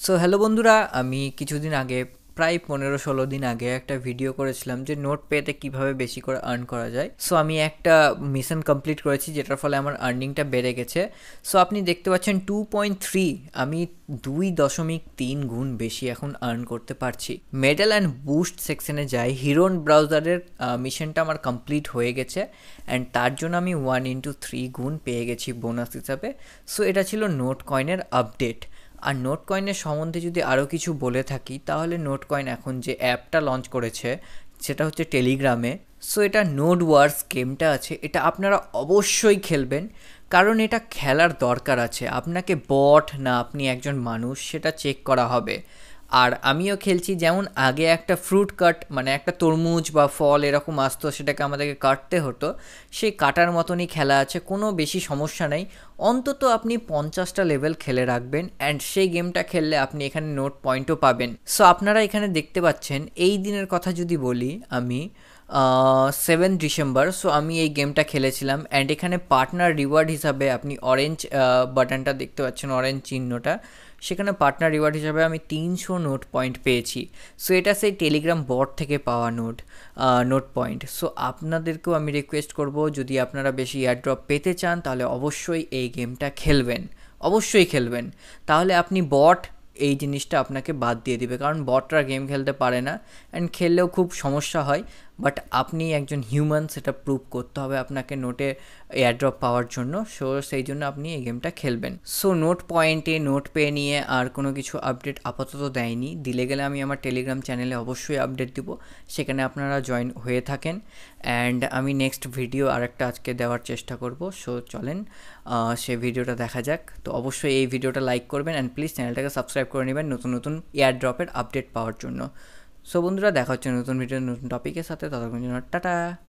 So hello বন্ধুরা, আমি কিছুদিন আগে প্রায় 15-16 দিন আগে একটা ভিডিও করেছিলাম যে নোট পেতে কিভাবে বেশি করে আর্ন করা যায়। সো আমি একটা মিশন কমপ্লিট করেছি যেটার ফলে আমার আর্নিংটা বেড়ে গেছে। সো আপনি দেখতে পাচ্ছেন 2.3, আমি 2.3 গুণ বেশি এখন আর্ন করতে পারছি। মেডেল অ্যান্ড বুস্ট সেকশনে যাই, হিরোন ব্রাউজারের মিশনটা আমার কমপ্লিট হয়ে গেছে অ্যান্ড তার জন্য আমি 1/3 গুণ পেয়ে গেছি বোনাস হিসাবে। সো এটা ছিল নোট কয়েনের আপডেট। আর নোট কয়েনের সম্বন্ধে যদি আরও কিছু বলে থাকি তাহলে নোট কয়েন এখন যে অ্যাপটা লঞ্চ করেছে সেটা হচ্ছে টেলিগ্রামে। সো এটা নোড ওয়ার্স গেমটা আছে, এটা আপনারা অবশ্যই খেলবেন, কারণ এটা খেলার দরকার আছে। আপনাকে বট না আপনি একজন মানুষ সেটা চেক করা হবে। আর আমিও খেলছি, যেমন আগে একটা ফ্রুট কাট মানে একটা তরমুজ বা ফল এরকম আসতো, সেটাকে আমাদেরকে কাটতে হতো, সেই কাটার মতনই খেলা আছে, কোনো বেশি সমস্যা নেই। অন্তত আপনি 50টা লেভেল খেলে রাখবেন অ্যান্ড সেই গেমটা খেললে আপনি এখানে নোট পয়েন্টও পাবেন। সো আপনারা এখানে দেখতে পাচ্ছেন এই দিনের কথা যদি বলি, আমি 7 ডিসেম্বর, সো আমি এই গেমটা খেলেছিলাম অ্যান্ড এখানে পার্টনার রিওয়ার্ড হিসাবে আপনি অরেঞ্জ বাটনটা দেখতে পাচ্ছেন, অরেঞ্জ চিহ্নটা, সেখানে পার্টনার রিওয়ার্ড হিসাবে আমি 300 নোট পয়েন্ট পেয়েছি। সো এটা সেই টেলিগ্রাম বট থেকে পাওয়া নোট পয়েন্ট। সো আপনাদেরকেও আমি রিকোয়েস্ট করব, যদি আপনারা বেশি এয়ারড্রপ পেতে চান তাহলে অবশ্যই এই গেমটা খেলবেন, অবশ্যই খেলবেন। তাহলে আপনি বট এই জিনিসটা আপনাকে বাদ দিয়ে দিবে, কারণ বটরা গেম খেলতে পারে না অ্যান্ড খেললেও খুব সমস্যা হয়। বাট আপনি একজন হিউম্যান, সেটা প্রুভ করতে হবে আপনাকে নোটে এয়ারড্রপ পাওয়ার জন্য। সো সেই জন্য আপনি এই গেমটা খেলবেন। সো নোট পয়েন্টে নোট পে নিয়ে আর কোনো কিছু আপডেট আপাতত দেয়নি, দিলে গেলে আমি আমার টেলিগ্রাম চ্যানেলে অবশ্যই আপডেট দিব, সেখানে আপনারা জয়েন হয়ে থাকেন। অ্যান্ড আমি নেক্সট ভিডিও আরেকটা আজকে দেওয়ার চেষ্টা করব। সো চলেন সে ভিডিওটা দেখা যাক। তো অবশ্যই এই ভিডিওটা লাইক করবেন অ্যান্ড প্লিজ চ্যানেলটাকে সাবস্ক্রাইব করে নেবেন নতুন নতুন এয়ারড্রপের আপডেট পাওয়ার জন্য। সো বন্ধুরা, দেখা হচ্ছে নতুন ভিডিও নতুন টপিকের সাথে, ততক্ষণ জন্য টাটা।